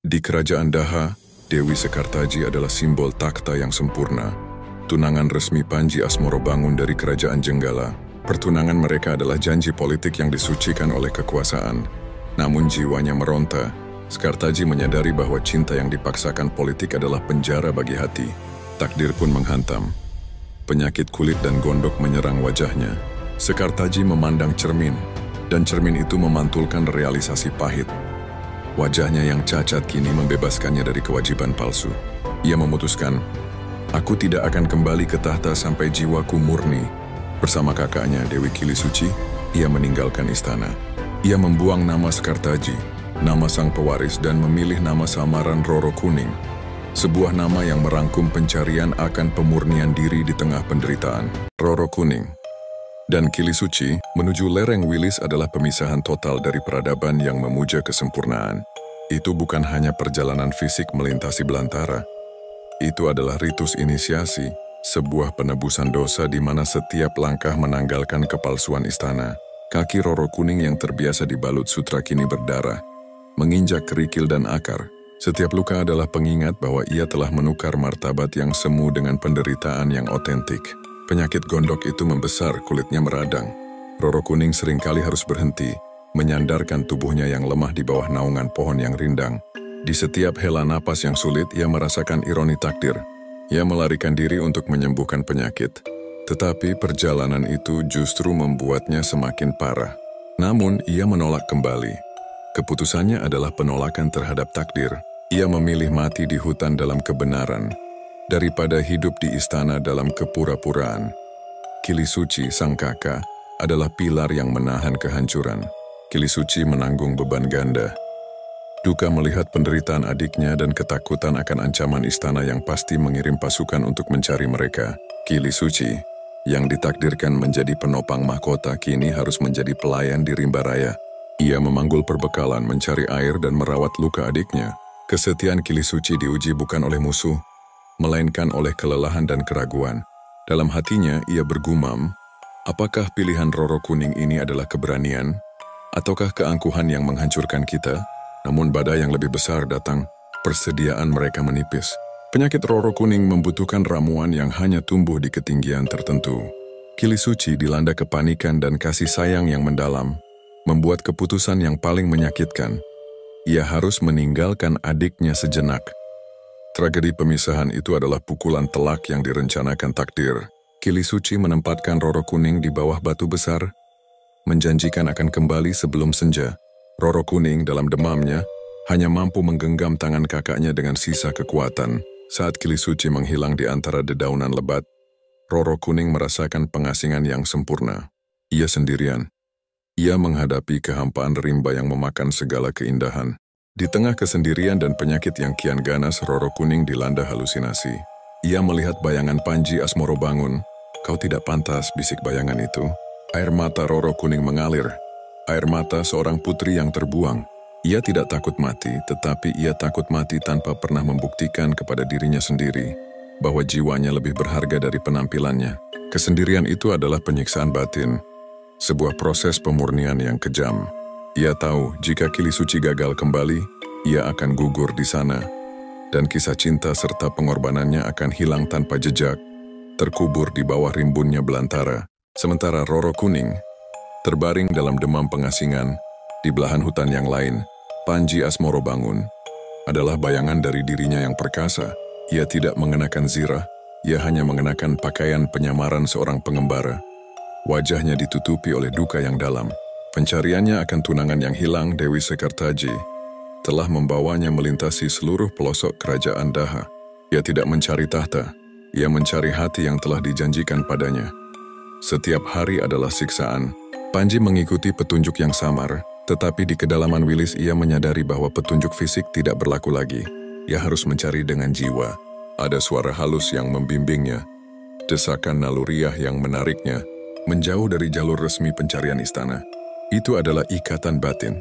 Di kerajaan Daha, Dewi Sekartaji adalah simbol takhta yang sempurna. Tunangan resmi Panji Asmorobangun dari kerajaan Jenggala. Pertunangan mereka adalah janji politik yang disucikan oleh kekuasaan. Namun jiwanya meronta. Sekartaji menyadari bahwa cinta yang dipaksakan politik adalah penjara bagi hati. Takdir pun menghantam. Penyakit kulit dan gondok menyerang wajahnya. Sekartaji memandang cermin, dan cermin itu memantulkan realisasi pahit. Wajahnya yang cacat kini membebaskannya dari kewajiban palsu. Ia memutuskan, aku tidak akan kembali ke tahta sampai jiwaku murni. Bersama kakaknya Dewi Kilisuci, ia meninggalkan istana. Ia membuang nama Sekartaji, nama sang pewaris, dan memilih nama samaran Roro Kuning. Sebuah nama yang merangkum pencarian akan pemurnian diri di tengah penderitaan. Roro Kuning dan Kilisuci menuju lereng Wilis adalah pemisahan total dari peradaban yang memuja kesempurnaan. Itu bukan hanya perjalanan fisik melintasi belantara. Itu adalah ritus inisiasi, sebuah penebusan dosa di mana setiap langkah menanggalkan kepalsuan istana. Kaki Roro Kuning yang terbiasa dibalut sutra kini berdarah, menginjak kerikil dan akar. Setiap luka adalah pengingat bahwa ia telah menukar martabat yang semu dengan penderitaan yang otentik. Penyakit gondok itu membesar, kulitnya meradang. Roro Kuning seringkali harus berhenti, menyandarkan tubuhnya yang lemah di bawah naungan pohon yang rindang. Di setiap hela napas yang sulit, ia merasakan ironi takdir. Ia melarikan diri untuk menyembuhkan penyakit. Tetapi perjalanan itu justru membuatnya semakin parah. Namun, ia menolak kembali. Keputusannya adalah penolakan terhadap takdir. Ia memilih mati di hutan dalam kebenaran, daripada hidup di istana dalam kepura-puraan. Kilisuci, sang kakak, adalah pilar yang menahan kehancuran. Kilisuci menanggung beban ganda. Duka melihat penderitaan adiknya dan ketakutan akan ancaman istana yang pasti mengirim pasukan untuk mencari mereka. Kilisuci, yang ditakdirkan menjadi penopang mahkota, kini harus menjadi pelayan di rimba raya. Ia memanggul perbekalan, mencari air, dan merawat luka adiknya. Kesetiaan Kilisuci diuji bukan oleh musuh, melainkan oleh kelelahan dan keraguan. Dalam hatinya, ia bergumam, apakah pilihan Roro Kuning ini adalah keberanian, ataukah keangkuhan yang menghancurkan kita? Namun badai yang lebih besar datang, persediaan mereka menipis. Penyakit Roro Kuning membutuhkan ramuan yang hanya tumbuh di ketinggian tertentu. Kilisuci dilanda kepanikan dan kasih sayang yang mendalam, membuat keputusan yang paling menyakitkan. Ia harus meninggalkan adiknya sejenak. Tragedi pemisahan itu adalah pukulan telak yang direncanakan takdir. Kilisuci menempatkan Roro Kuning di bawah batu besar, menjanjikan akan kembali sebelum senja. Roro Kuning dalam demamnya hanya mampu menggenggam tangan kakaknya dengan sisa kekuatan. Saat Kilisuci menghilang di antara dedaunan lebat, Roro Kuning merasakan pengasingan yang sempurna. Ia sendirian. Ia menghadapi kehampaan rimba yang memakan segala keindahan. Di tengah kesendirian dan penyakit yang kian ganas, Roro Kuning dilanda halusinasi. Ia melihat bayangan Panji Asmorobangun. Kau tidak pantas, bisik bayangan itu. Air mata Roro Kuning mengalir. Air mata seorang putri yang terbuang. Ia tidak takut mati, tetapi ia takut mati tanpa pernah membuktikan kepada dirinya sendiri bahwa jiwanya lebih berharga dari penampilannya. Kesendirian itu adalah penyiksaan batin, sebuah proses pemurnian yang kejam. Ia tahu jika Kilisuci gagal kembali, ia akan gugur di sana, dan kisah cinta serta pengorbanannya akan hilang tanpa jejak, terkubur di bawah rimbunnya belantara. Sementara Roro Kuning terbaring dalam demam pengasingan di belahan hutan yang lain. Panji Asmorobangun adalah bayangan dari dirinya yang perkasa. Ia tidak mengenakan zirah, ia hanya mengenakan pakaian penyamaran seorang pengembara. Wajahnya ditutupi oleh duka yang dalam. Pencariannya akan tunangan yang hilang, Dewi Sekartaji, telah membawanya melintasi seluruh pelosok kerajaan Daha. Ia tidak mencari tahta, ia mencari hati yang telah dijanjikan padanya. Setiap hari adalah siksaan. Panji mengikuti petunjuk yang samar, tetapi di kedalaman Wilis ia menyadari bahwa petunjuk fisik tidak berlaku lagi. Ia harus mencari dengan jiwa. Ada suara halus yang membimbingnya, desakan naluriah yang menariknya menjauh dari jalur resmi pencarian istana. Itu adalah ikatan batin,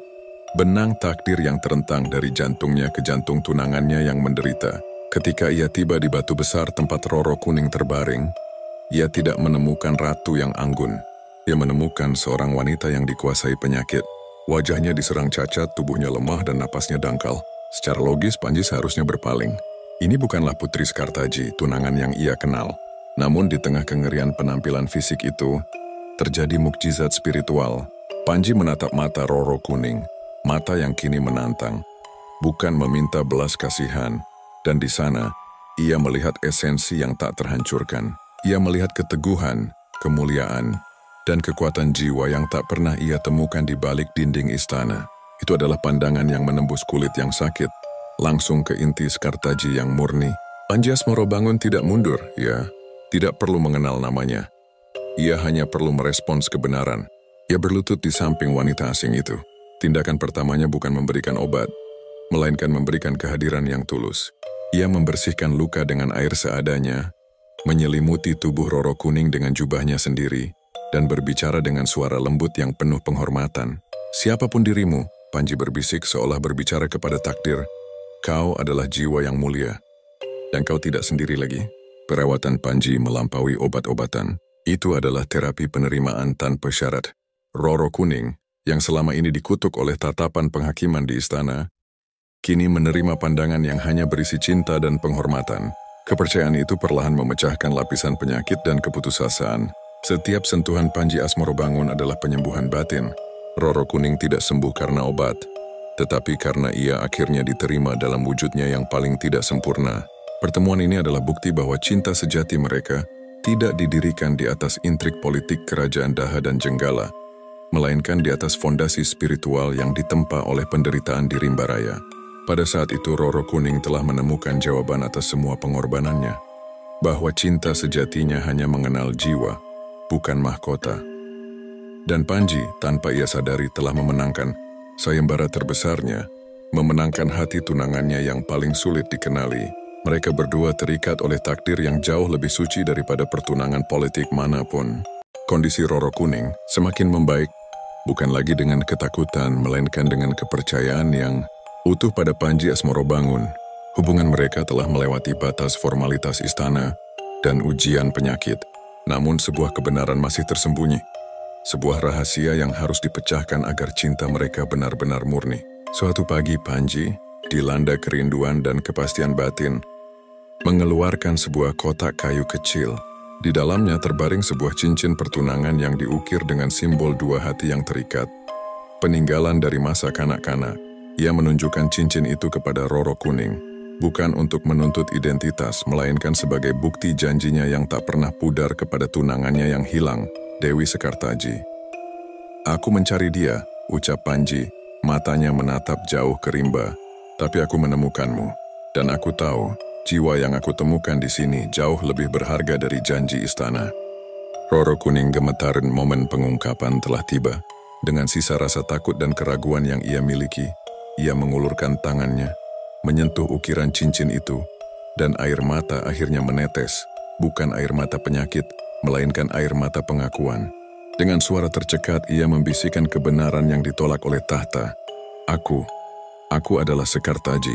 benang takdir yang terentang dari jantungnya ke jantung tunangannya yang menderita. Ketika ia tiba di batu besar tempat Roro Kuning terbaring, ia tidak menemukan ratu yang anggun. Ia menemukan seorang wanita yang dikuasai penyakit. Wajahnya diserang cacat, tubuhnya lemah dan napasnya dangkal. Secara logis, Panji seharusnya berpaling. Ini bukanlah Putri Sekartaji, tunangan yang ia kenal. Namun di tengah kengerian penampilan fisik itu, terjadi mukjizat spiritual. Panji menatap mata Roro Kuning, mata yang kini menantang, bukan meminta belas kasihan. Dan di sana, ia melihat esensi yang tak terhancurkan. Ia melihat keteguhan, kemuliaan, dan kekuatan jiwa yang tak pernah ia temukan di balik dinding istana. Itu adalah pandangan yang menembus kulit yang sakit, langsung ke inti Sekartaji yang murni. Panji Asmorobangun tidak mundur, ya, tidak perlu mengenal namanya. Ia hanya perlu merespons kebenaran. Ia berlutut di samping wanita asing itu. Tindakan pertamanya bukan memberikan obat, melainkan memberikan kehadiran yang tulus. Ia membersihkan luka dengan air seadanya, menyelimuti tubuh Roro Kuning dengan jubahnya sendiri, dan berbicara dengan suara lembut yang penuh penghormatan. Siapapun dirimu, Panji berbisik seolah berbicara kepada takdir, kau adalah jiwa yang mulia. Dan kau tidak sendiri lagi. Perawatan Panji melampaui obat-obatan. Itu adalah terapi penerimaan tanpa syarat. Roro Kuning, yang selama ini dikutuk oleh tatapan penghakiman di istana, kini menerima pandangan yang hanya berisi cinta dan penghormatan. Kepercayaan itu perlahan memecahkan lapisan penyakit dan keputusasaan. Setiap sentuhan Panji Asmorobangun adalah penyembuhan batin. Roro Kuning tidak sembuh karena obat, tetapi karena ia akhirnya diterima dalam wujudnya yang paling tidak sempurna. Pertemuan ini adalah bukti bahwa cinta sejati mereka tidak didirikan di atas intrik politik kerajaan Daha dan Jenggala, melainkan di atas fondasi spiritual yang ditempa oleh penderitaan di Rimba Raya. Pada saat itu Roro Kuning telah menemukan jawaban atas semua pengorbanannya, bahwa cinta sejatinya hanya mengenal jiwa, bukan mahkota. Dan Panji, tanpa ia sadari, telah memenangkan sayembara terbesarnya, memenangkan hati tunangannya yang paling sulit dikenali. Mereka berdua terikat oleh takdir yang jauh lebih suci daripada pertunangan politik manapun. Kondisi Roro Kuning semakin membaik, bukan lagi dengan ketakutan, melainkan dengan kepercayaan yang utuh pada Panji Asmorobangun. Hubungan mereka telah melewati batas formalitas istana dan ujian penyakit. Namun sebuah kebenaran masih tersembunyi. Sebuah rahasia yang harus dipecahkan agar cinta mereka benar-benar murni. Suatu pagi Panji, dilanda kerinduan dan kepastian batin, mengeluarkan sebuah kotak kayu kecil. Di dalamnya terbaring sebuah cincin pertunangan yang diukir dengan simbol dua hati yang terikat. Peninggalan dari masa kanak-kanak. Ia menunjukkan cincin itu kepada Roro Kuning. Bukan untuk menuntut identitas, melainkan sebagai bukti janjinya yang tak pernah pudar kepada tunangannya yang hilang, Dewi Sekartaji. Aku mencari dia, ucap Panji, matanya menatap jauh ke rimba. Tapi aku menemukanmu, dan aku tahu, jiwa yang aku temukan di sini jauh lebih berharga dari janji istana. Roro Kuning gemetaran momen pengungkapan telah tiba. Dengan sisa rasa takut dan keraguan yang ia miliki, ia mengulurkan tangannya, menyentuh ukiran cincin itu, dan air mata akhirnya menetes, bukan air mata penyakit, melainkan air mata pengakuan. Dengan suara tercekat, ia membisikkan kebenaran yang ditolak oleh tahta. Aku adalah Sekartaji,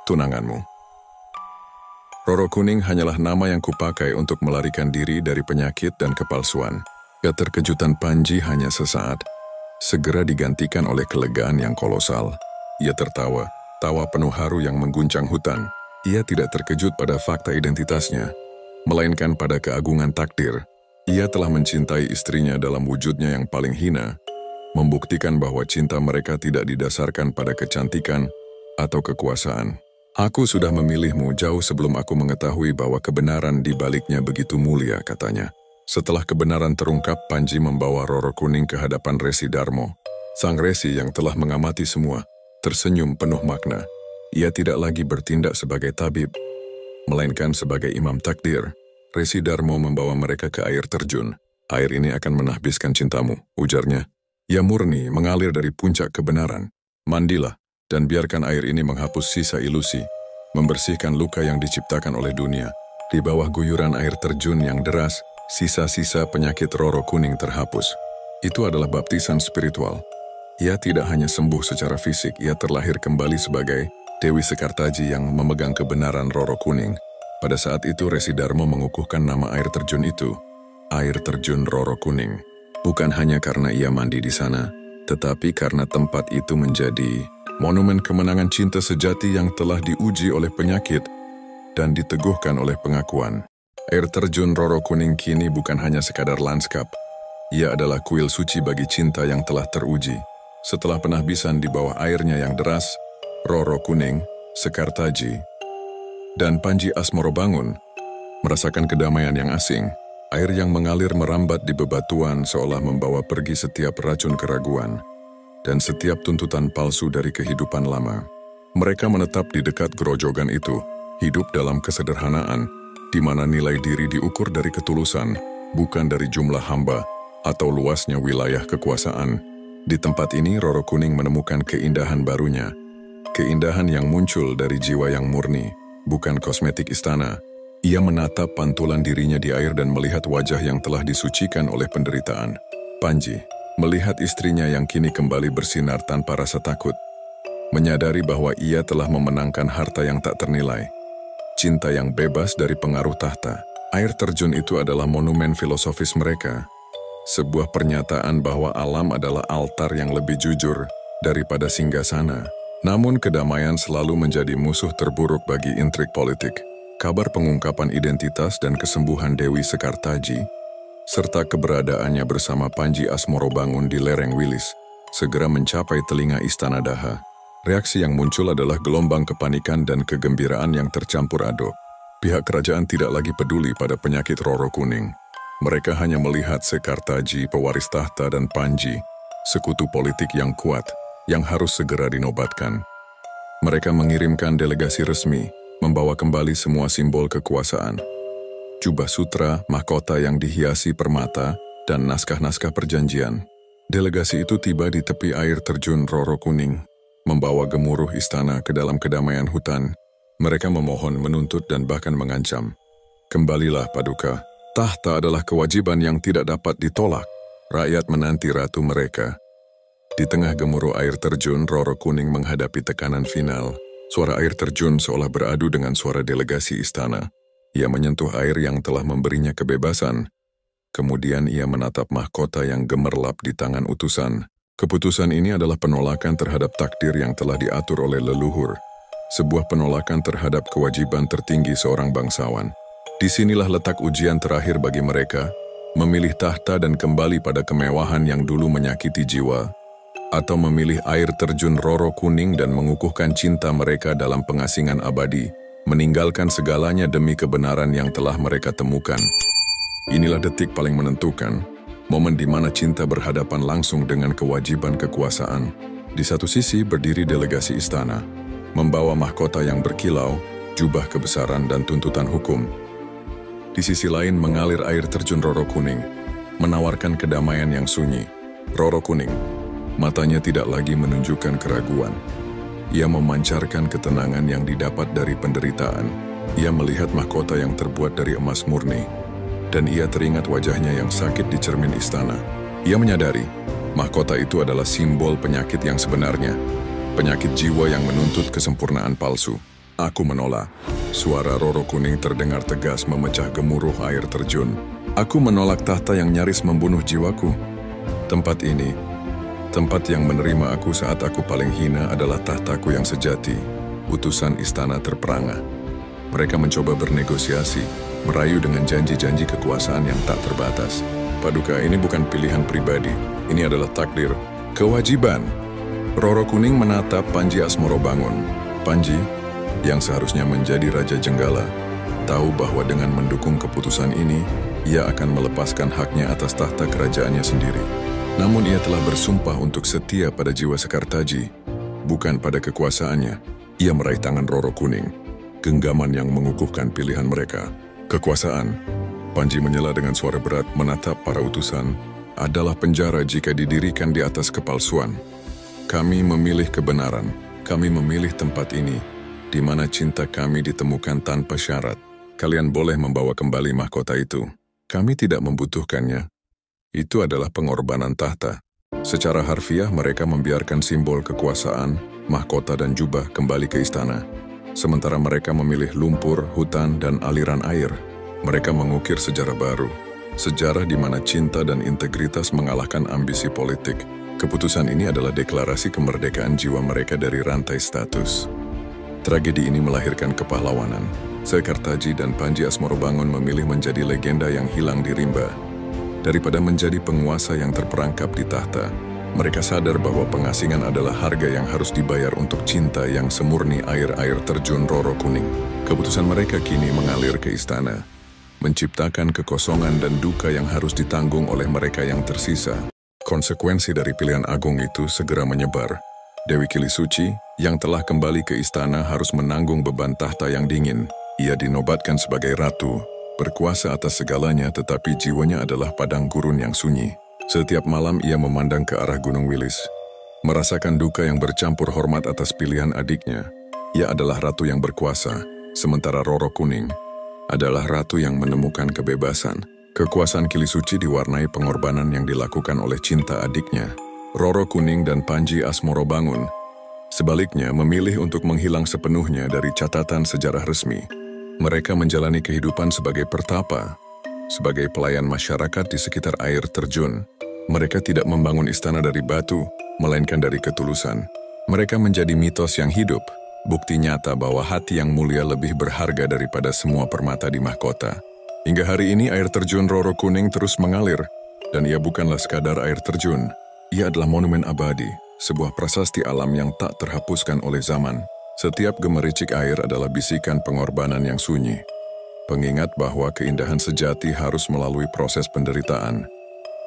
tunanganmu. Roro Kuning hanyalah nama yang kupakai untuk melarikan diri dari penyakit dan kepalsuan. Keterkejutan Panji hanya sesaat, segera digantikan oleh kelegaan yang kolosal. Ia tertawa. Tawa penuh haru yang mengguncang hutan. Ia tidak terkejut pada fakta identitasnya, melainkan pada keagungan takdir. Ia telah mencintai istrinya dalam wujudnya yang paling hina, membuktikan bahwa cinta mereka tidak didasarkan pada kecantikan atau kekuasaan. Aku sudah memilihmu jauh sebelum aku mengetahui bahwa kebenaran di baliknya begitu mulia, katanya. Setelah kebenaran terungkap, Panji membawa Roro Kuning ke hadapan Resi Darmo. Sang Resi yang telah mengamati semua tersenyum penuh makna. Ia tidak lagi bertindak sebagai tabib, melainkan sebagai imam takdir. Resi Darmo membawa mereka ke air terjun. Air ini akan menahbiskan cintamu, ujarnya. Ia murni, mengalir dari puncak kebenaran. Mandilah, dan biarkan air ini menghapus sisa ilusi, membersihkan luka yang diciptakan oleh dunia. Di bawah guyuran air terjun yang deras, sisa-sisa penyakit Roro Kuning terhapus. Itu adalah baptisan spiritual. Ia tidak hanya sembuh secara fisik, ia terlahir kembali sebagai Dewi Sekartaji yang memegang kebenaran Roro Kuning. Pada saat itu Resi Darmo mengukuhkan nama air terjun itu, air terjun Roro Kuning. Bukan hanya karena ia mandi di sana, tetapi karena tempat itu menjadi Monumen kemenangan cinta sejati yang telah diuji oleh penyakit dan diteguhkan oleh pengakuan. Air terjun Roro Kuning kini bukan hanya sekadar lanskap. Ia adalah kuil suci bagi cinta yang telah teruji. Setelah penahbisan di bawah airnya yang deras, Roro Kuning, Sekar Taji, dan Panji Asmorobangun merasakan kedamaian yang asing. Air yang mengalir merambat di bebatuan seolah membawa pergi setiap racun keraguan dan setiap tuntutan palsu dari kehidupan lama. Mereka menetap di dekat gerojogan itu, hidup dalam kesederhanaan, di mana nilai diri diukur dari ketulusan, bukan dari jumlah hamba atau luasnya wilayah kekuasaan. Di tempat ini Roro Kuning menemukan keindahan barunya, keindahan yang muncul dari jiwa yang murni, bukan kosmetik istana. Ia menatap pantulan dirinya di air dan melihat wajah yang telah disucikan oleh penderitaan. Panji melihat istrinya yang kini kembali bersinar tanpa rasa takut, menyadari bahwa ia telah memenangkan harta yang tak ternilai, cinta yang bebas dari pengaruh tahta. Air terjun itu adalah monumen filosofis mereka, sebuah pernyataan bahwa alam adalah altar yang lebih jujur daripada singgasana. Namun kedamaian selalu menjadi musuh terburuk bagi intrik politik. Kabar pengungkapan identitas dan kesembuhan Dewi Sekar Taji, serta keberadaannya bersama Panji Asmorobangun di lereng Wilis, segera mencapai telinga Istana Daha. Reaksi yang muncul adalah gelombang kepanikan dan kegembiraan yang tercampur aduk. Pihak kerajaan tidak lagi peduli pada penyakit Roro Kuning. Mereka hanya melihat Sekar Taji, pewaris tahta, dan Panji, sekutu politik yang kuat, yang harus segera dinobatkan. Mereka mengirimkan delegasi resmi, membawa kembali semua simbol kekuasaan. Jubah sutra, mahkota yang dihiasi permata, dan naskah-naskah perjanjian. Delegasi itu tiba di tepi air terjun Roro Kuning, membawa gemuruh istana ke dalam kedamaian hutan. Mereka memohon, menuntut, dan bahkan mengancam. Kembalilah, Paduka. Tahta adalah kewajiban yang tidak dapat ditolak. Rakyat menanti ratu mereka. Di tengah gemuruh air terjun, Roro Kuning menghadapi tekanan final. Suara air terjun seolah beradu dengan suara delegasi istana. Ia menyentuh air yang telah memberinya kebebasan. Kemudian ia menatap mahkota yang gemerlap di tangan utusan. Keputusan ini adalah penolakan terhadap takdir yang telah diatur oleh leluhur. Sebuah penolakan terhadap kewajiban tertinggi seorang bangsawan. Disinilah letak ujian terakhir bagi mereka, memilih tahta dan kembali pada kemewahan yang dulu menyakiti jiwa, atau memilih air terjun Roro Kuning dan mengukuhkan cinta mereka dalam pengasingan abadi, meninggalkan segalanya demi kebenaran yang telah mereka temukan. Inilah detik paling menentukan, momen di mana cinta berhadapan langsung dengan kewajiban kekuasaan. Di satu sisi berdiri delegasi istana, membawa mahkota yang berkilau, jubah kebesaran dan tuntutan hukum. Di sisi lain mengalir air terjun Roro Kuning, menawarkan kedamaian yang sunyi. Roro Kuning, matanya tidak lagi menunjukkan keraguan. Ia memancarkan ketenangan yang didapat dari penderitaan. Ia melihat mahkota yang terbuat dari emas murni, dan ia teringat wajahnya yang sakit di cermin istana. Ia menyadari, mahkota itu adalah simbol penyakit yang sebenarnya, penyakit jiwa yang menuntut kesempurnaan palsu. Aku menolak. Suara Roro Kuning terdengar tegas memecah gemuruh air terjun. Aku menolak tahta yang nyaris membunuh jiwaku. Tempat ini, tempat yang menerima aku saat aku paling hina adalah tahtaku yang sejati, utusan istana terperangah. Mereka mencoba bernegosiasi, merayu dengan janji-janji kekuasaan yang tak terbatas. Paduka, ini bukan pilihan pribadi, ini adalah takdir, kewajiban. Roro Kuning menatap Panji Asmorobangun. Panji, yang seharusnya menjadi Raja Jenggala, tahu bahwa dengan mendukung keputusan ini, ia akan melepaskan haknya atas tahta kerajaannya sendiri. Namun ia telah bersumpah untuk setia pada jiwa Sekar Taji, bukan pada kekuasaannya. Ia meraih tangan Roro Kuning, genggaman yang mengukuhkan pilihan mereka. Kekuasaan, Panji menyela dengan suara berat menatap para utusan, adalah penjara jika didirikan di atas kepalsuan. Kami memilih kebenaran, kami memilih tempat ini, di mana cinta kami ditemukan tanpa syarat. Kalian boleh membawa kembali mahkota itu. Kami tidak membutuhkannya. Itu adalah pengorbanan tahta. Secara harfiah mereka membiarkan simbol kekuasaan, mahkota dan jubah kembali ke istana. Sementara mereka memilih lumpur, hutan, dan aliran air. Mereka mengukir sejarah baru. Sejarah di mana cinta dan integritas mengalahkan ambisi politik. Keputusan ini adalah deklarasi kemerdekaan jiwa mereka dari rantai status. Tragedi ini melahirkan kepahlawanan. Sekartaji dan Panji Asmorobangun memilih menjadi legenda yang hilang di rimba. Daripada menjadi penguasa yang terperangkap di tahta, mereka sadar bahwa pengasingan adalah harga yang harus dibayar untuk cinta yang semurni air-air terjun Roro Kuning. Keputusan mereka kini mengalir ke istana, menciptakan kekosongan dan duka yang harus ditanggung oleh mereka yang tersisa. Konsekuensi dari pilihan agung itu segera menyebar. Dewi Kilisuci, yang telah kembali ke istana, harus menanggung beban tahta yang dingin. Ia dinobatkan sebagai ratu, berkuasa atas segalanya, tetapi jiwanya adalah padang gurun yang sunyi. Setiap malam ia memandang ke arah Gunung Wilis, merasakan duka yang bercampur hormat atas pilihan adiknya. Ia adalah ratu yang berkuasa, sementara Roro Kuning adalah ratu yang menemukan kebebasan. Kekuasaan Kilisuci diwarnai pengorbanan yang dilakukan oleh cinta adiknya, Roro Kuning dan Panji Asmorobangun. Sebaliknya, memilih untuk menghilang sepenuhnya dari catatan sejarah resmi. Mereka menjalani kehidupan sebagai pertapa, sebagai pelayan masyarakat di sekitar air terjun. Mereka tidak membangun istana dari batu, melainkan dari ketulusan. Mereka menjadi mitos yang hidup, bukti nyata bahwa hati yang mulia lebih berharga daripada semua permata di mahkota. Hingga hari ini air terjun Roro Kuning terus mengalir, dan ia bukanlah sekadar air terjun. Ia adalah monumen abadi, sebuah prasasti alam yang tak terhapuskan oleh zaman. Setiap gemericik air adalah bisikan pengorbanan yang sunyi, pengingat bahwa keindahan sejati harus melalui proses penderitaan,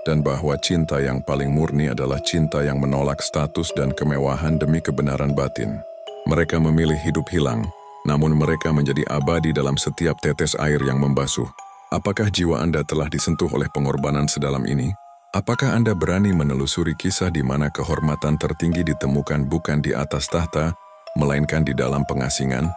dan bahwa cinta yang paling murni adalah cinta yang menolak status dan kemewahan demi kebenaran batin. Mereka memilih hidup hilang, namun mereka menjadi abadi dalam setiap tetes air yang membasuh. Apakah jiwa Anda telah disentuh oleh pengorbanan sedalam ini? Apakah Anda berani menelusuri kisah di mana kehormatan tertinggi ditemukan bukan di atas tahta, melainkan di dalam pengasingan?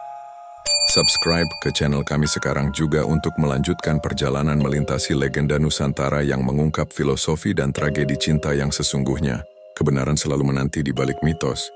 Subscribe ke channel kami sekarang juga untuk melanjutkan perjalanan melintasi legenda Nusantara yang mengungkap filosofi dan tragedi cinta yang sesungguhnya. Kebenaran selalu menanti di balik mitos.